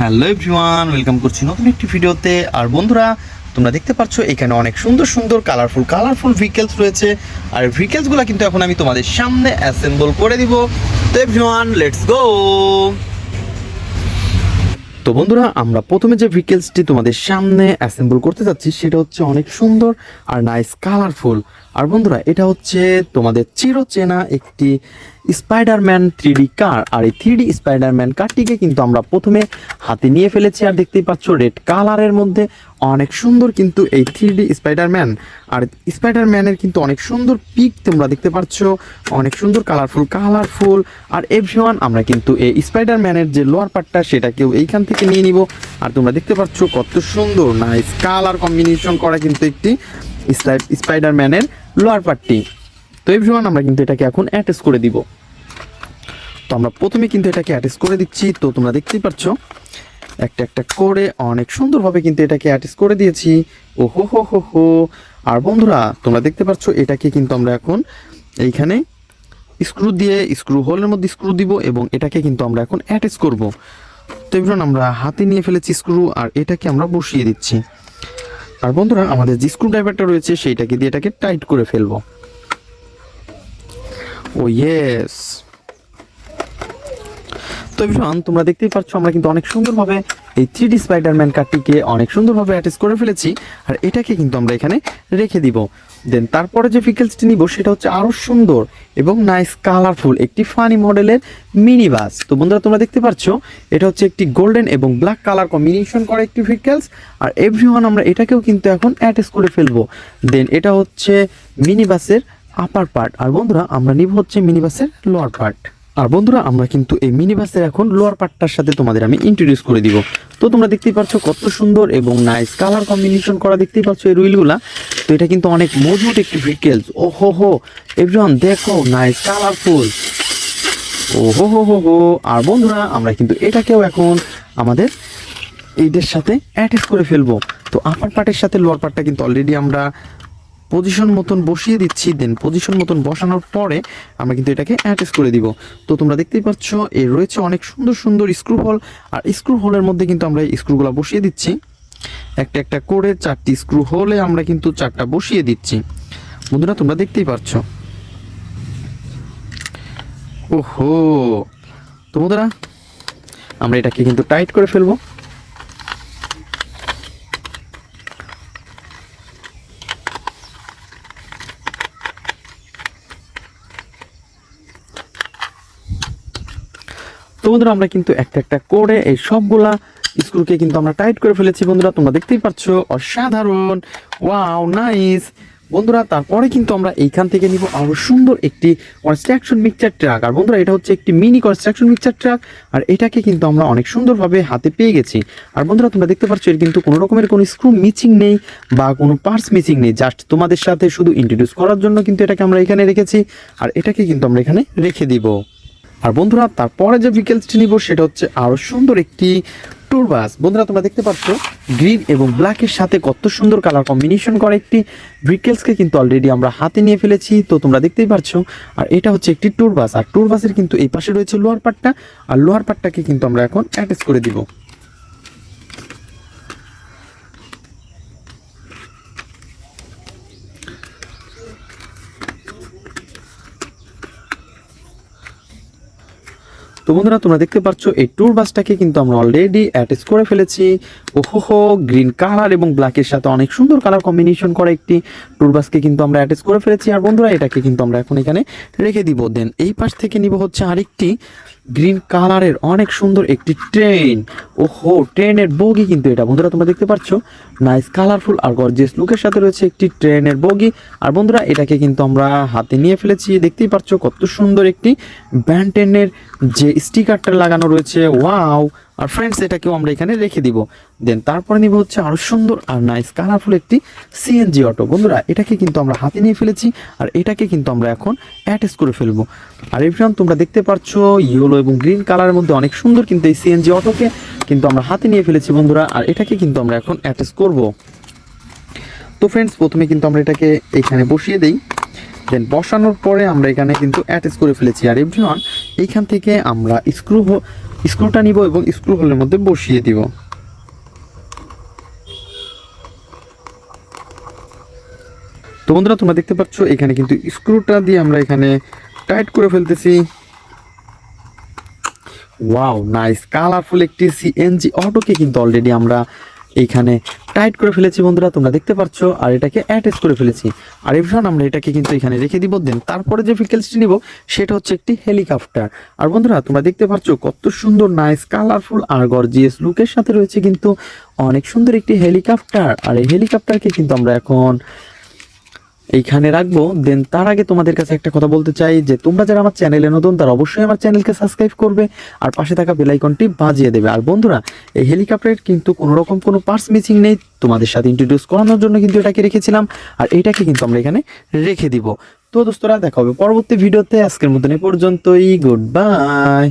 Hello everyone, welcome করছি নতুন একটি ভিডিওতে। আর বন্ধুরা, তোমরা দেখতে পাচ্ছ এখানে অনেক সুন্দর সুন্দর কালারফুল ভেহিকেলস রয়েছে। আর ভেহিকেলসগুলো কিন্তু এখন আমি তোমাদের সামনে অ্যাসেম্বল করে দিব। তো এভরিওয়ান, লেটস গো। তো বন্ধুরা, আমরা প্রথমে যে ভেহিকেলসটি তোমাদের সামনে অ্যাসেম্বল করতে যাচ্ছি সেটা হচ্ছে অনেক সুন্দর আর নাইস কালারফুল। আর বন্ধুরা, এটা হচ্ছে তোমাদের চিরচেনা একটি স্পাইডারম্যান 3D কার। আর এই 3D স্পাইডারম্যান কারটিকে কিন্তু আমরা প্রথমে হাতে নিয়ে ফেলেছি। আর দেখতেই পাচ্ছ রেড কালারের মধ্যে অনেক সুন্দর কিন্তু এই 3D স্পাইডারম্যান। আর স্পাইডারম্যানের কিন্তু অনেক সুন্দর পিক তোমরা দেখতে পাচ্ছ, অনেক সুন্দর কালারফুল। আর এভরিওয়ান, আমরা কিন্তু এই স্পাইডারম্যানের যে লোয়ার পার্টটা সেটাকেও এইখান থেকে নিয়ে নিব। আর তোমরা দেখতে পাচ্ছ কত সুন্দর নাইস কালার কম্বিনেশন করা কিন্তু একটি স্পাইডারম্যানের লোয়ার পার্টটি। তো এভরিওয়ান, আমরা কিন্তু এটাকে এখন অ্যাটাচ করে দিব। তো আমরা প্রথমে কিন্তু এটাকে অ্যাটাচ করে দিচ্ছি। তো তোমরা দেখতেই পাচ্ছ একটা করে অনেক সুন্দরভাবে কিন্তু এটাকে অ্যাটাচ করে দিয়েছি। ও হো। আর বন্ধুরা, তোমরা দেখতে পাচ্ছ এটাকে কিন্তু আমরা এখন এইখানে স্ক্রু হোলের মধ্যে স্ক্রু দিব এবং এটাকে কিন্তু আমরা এখন অ্যাটাচ করব। তো এভরিওয়ান, আমরা হাতে নিয়ে ফেলেছি স্ক্রু আর এটাকে আমরা বসিয়ে দিচ্ছি। আর বন্ধুরা, আমাদের যে স্ক্রু ড্রাইভারটা রয়েছে সেইটাকে দিয়ে এটাকে টাইট করে ফেলবো। ও ইয়েস। তো এভরিওয়ান, তোমরা দেখতেই পাচ্ছ আমরা কিন্তু অনেক সুন্দরভাবে এই 3D স্পাইডারম্যান কারটিকে অনেক সুন্দরভাবে অ্যাটাচ করে ফেলেছি। আর এটাকে কিন্তু আমরা এখানে রেখে দিব। দেন তারপরে যে ভেহিকেলসটি নিব সেটা হচ্ছে আরও সুন্দর এবং নাইস কালারফুল একটি ফানি মডেলের মিনি বাস। তো বন্ধুরা, তোমরা দেখতে পাচ্ছ এটা হচ্ছে একটি গোল্ডেন এবং ব্ল্যাক কালার কম্বিনেশন করা একটি ভেহিকেলস। আর এভরিওয়ান, আমরা এটাকেও কিন্তু এখন অ্যাটাচ করে ফেলবো। দেন এটা হচ্ছে মিনি বাসের আপার পার্ট। আর বন্ধুরা, আমরা নিব হচ্ছে মিনি বাসের লোয়ার পার্ট। আর বন্ধুরা, আমরা কিন্তু এই মিনি বাসের এখন লোয়ার পার্টটার সাথে তোমাদের আমি ইন্ট্রোডিউস করে দিব। তো তোমরা দেখতেই পাচ্ছ কত সুন্দর এবং নাইস কালার কম্বিনেশন করা দেখতেই পাচ্ছ এই হুইলগুলা। তো এটা কিন্তু অনেক মজবুত একটি ভেহিকেলস। ও হো এভরিওয়ান, দেখো নাইস কালারফুল। ও হো। আর বন্ধুরা, আমরা কিন্তু এটাকেও এখন আমাদের এইদের সাথে অ্যাটাচ করে ফেলবো। তো আপার পার্টের সাথে লোয়ার পার্টটা কিন্তু অলরেডি আমরা পজিশন মতন বসিয়ে দিচ্ছি। দেন পজিশন মতন বসানোর পরে আমরা কিন্তু এটাকে অ্যাটাচ করে দিব। তো তোমরা দেখতেই পাচ্ছ এর রয়েছে অনেক সুন্দর স্ক্রু হোল। আর স্ক্রু হোলের মধ্যে কিন্তু আমরা এই স্ক্রুগুলো বসিয়ে দিচ্ছি। একটা করে 4টি স্ক্রু হোলে আমরা কিন্তু 4টা বসিয়ে দিচ্ছি। বন্ধুরা, তোমরা দেখতেই পাচ্ছ। ওহো। তো বন্ধুরা, আমরা এটাকে কিন্তু টাইট করে ফেলবো। তো বন্ধুরা, আমরা কিন্তু একটা করে এই সবগুলা স্ক্রুকে কিন্তু আমরা টাইট করে ফেলেছি। বন্ধুরা, তোমরা দেখতেই পাচ্ছ অসাধারণ, ওয়াও নাইস। বন্ধুরা, তারপরে কিন্তু আমরা এইখান থেকে নিব আরো সুন্দর একটি কনস্ট্রাকশন মিক্সচার ট্রাক। আর বন্ধুরা, এটা হচ্ছে একটি মিনি কনস্ট্রাকশন মিক্সচার ট্রাক। আর এটাকে কিন্তু আমরা অনেক সুন্দরভাবে হাতে পেয়ে গেছি। আর বন্ধুরা, তোমরা দেখতে পাচ্ছ এর কিন্তু কোনো রকমের কোনো স্ক্রু মিচিং নেই বা কোনো পার্টস মিচিং নেই। জাস্ট তোমাদের সাথে শুধু ইন্ট্রোডিউস করার জন্য কিন্তু এটাকে আমরা এখানে রেখেছি। আর এটাকে কিন্তু আমরা এখানে রেখে দিব। আর বন্ধুরা, তারপরে যে ভেহিকেলসটি নিব সেটা হচ্ছে আরো সুন্দর একটি ট্যুর বাস। বন্ধুরা, তোমরা দেখতে পাচ্ছ গ্রিন এবং ব্ল্যাকের সাথে কত সুন্দর কালার কম্বিনেশন করা একটি ভেহিকেলসকে কিন্তু অলরেডি আমরা হাতে নিয়ে ফেলেছি। তো তোমরা দেখতেই পাচ্ছ। আর এটা হচ্ছে একটি ট্যুর বাস। আর ট্যুর বাসের কিন্তু এই পাশে রয়েছে লোয়ার পার্টটা। আর লোয়ার পার্টটাকে কিন্তু আমরা এখন অ্যাটাচ করে দিব। তো বন্ধুরা, তোমরা দেখতে পাচ্ছ এই ট্যুর বাসটাকে কিন্তু আমরা অলরেডি অ্যাটাচ করে ফেলেছি। ওহো, গ্রিন কালার এবং ব্ল্যাকের সাথে অনেক সুন্দর কালার কম্বিনেশন করা একটি ট্যুর বাসকে কিন্তু আমরা অ্যাটাচ করে ফেলেছি। আর বন্ধুরা, এটাকে কিন্তু আমরা এখন এখানে রেখে দিব। দেন এই পাশ থেকে নিব হচ্ছে আরেকটি গ্রিন কালারের অনেক সুন্দর একটি ট্রেন। ওহো, ট্রেনের বগি কিন্তু এটা। বন্ধুরা, তোমরা দেখতে পাচ্ছ নাইস কালারফুল আর গর্জিয়াস লুকের সাথে রয়েছে একটি ট্রেনের বগি। আর বন্ধুরা, এটাকে কিন্তু আমরা হাতে নিয়ে ফেলেছি। দেখতেই পাচ্ছ কত সুন্দর একটি ব্যান্টেনের যে স্টিকারটা লাগানো রয়েছে, ওয়াও। আর ফ্রেন্ডস, এটাকেও আমরা এখানে রেখে দিব। দেন তারপরে নিব হচ্ছে আরো সুন্দর আর নাইস কালারফুল একটি সিএনজি অটো। বন্ধুরা, এটাকে কিন্তু আমরা হাতে নিয়ে ফেলেছি। আর এটাকে কিন্তু আমরা এখন অ্যাটাচ করে ফেলবো। আর এভরিওয়ান, তোমরা দেখতে পাচ্ছ ইয়েলো এবং গ্রিন কালারের মধ্যে অনেক সুন্দর কিন্তু এই সিএনজি অটোকে কিন্তু আমরা হাতে নিয়ে ফেলেছি বন্ধুরা। আর এটাকে কিন্তু আমরা এখন অ্যাটাচ করব। তো ফ্রেন্ডস, প্রথমে কিন্তু আমরা এটাকে এখানে বসিয়ে দেই। দেন বসানোর পরে আমরা এখানে কিন্তু অ্যাটাচ করে ফেলেছি। আর এভরিওয়ান, এইখান থেকে আমরা স্ক্রুটা নিব এবং স্ক্রু হোলের মধ্যে বসিয়ে দিব। তো বন্ধুরা তোমরা দেখতে পাচ্ছ এখানে কিন্তু স্ক্রুটা দিয়ে আমরা এখানে টাইট করে ফেলতেছি। ওয়াও নাইস, কালারফুল একটি সিএনজি অটোকে কিন্তু অলরেডি আমরা এইখানে টাইট করে ফেলেছি বন্ধুরা, তোমরা দেখতে পাচ্ছ। আর এটাকে অ্যাটাচ করে ফেলেছি। আর এবার আমরা এটাকে কিন্তু এখানে রেখে দিব। দেন তারপরে যে ভেহিকলসটি নিব সেটা হচ্ছে একটি হেলিকপ্টার। আর বন্ধুরা তোমরা দেখতে পাচ্ছ কত সুন্দর নাইস কালারফুল আর গর্জিয়াস লুকের সাথে রয়েছে কিন্তু অনেক সুন্দর একটি হেলিকপ্টার। আর এই হেলিকপ্টারকে কিন্তু আমরা এখন এইখানে রাখবো। দেন তার আগে তোমাদের কাছে একটা কথা বলতে চাই যে তোমরা যারা আমার চ্যানেলে নতুন তারা অবশ্যই আমার চ্যানেলকে সাবস্ক্রাইব করবে আর পাশে থাকা বেল আইকনটি বাজিয়ে দেবে। আর বন্ধুরা এই হেলিকপ্টারের কিন্তু কোনো রকম কোনো পার্টস মিসিং নেই, তোমাদের সাথে ইন্ট্রোডিউস করানোর জন্য কিন্তু এটাকে রেখেছিলাম। আর এইটাকে কিন্তু আমরা এখানে রেখে দিব। তো দোস্তরা দেখা হবে পরবর্তী ভিডিওতে, আজকের মতন এ পর্যন্তই, গুড বাই।